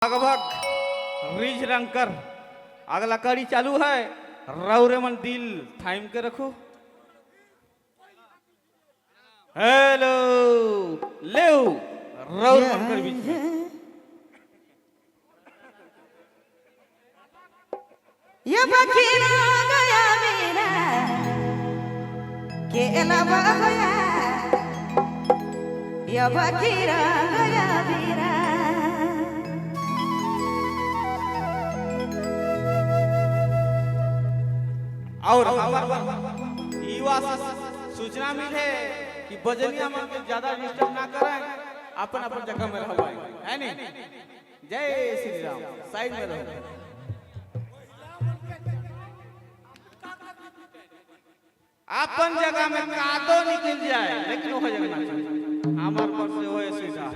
लगभग रिज रंग कर अगला कड़ी चालू है। रौरे मन दिल थाइम के रखो। हेलो ले रौर मन कर बीच में ये बखीरा गया मेरा के अलावा गया ये बखीरा गया मेरा और युवा सूचना मिले कि बजनिया मन के ज्यादा डिस्टर्ब ना करें, अपन अपन जगह में रहो है नहीं। जय श्री राम। साइड में रहो। अपन जगह में कादो निकल जाए लेकिन वो जगह ना चाहिए। हमार पर से होए सीधा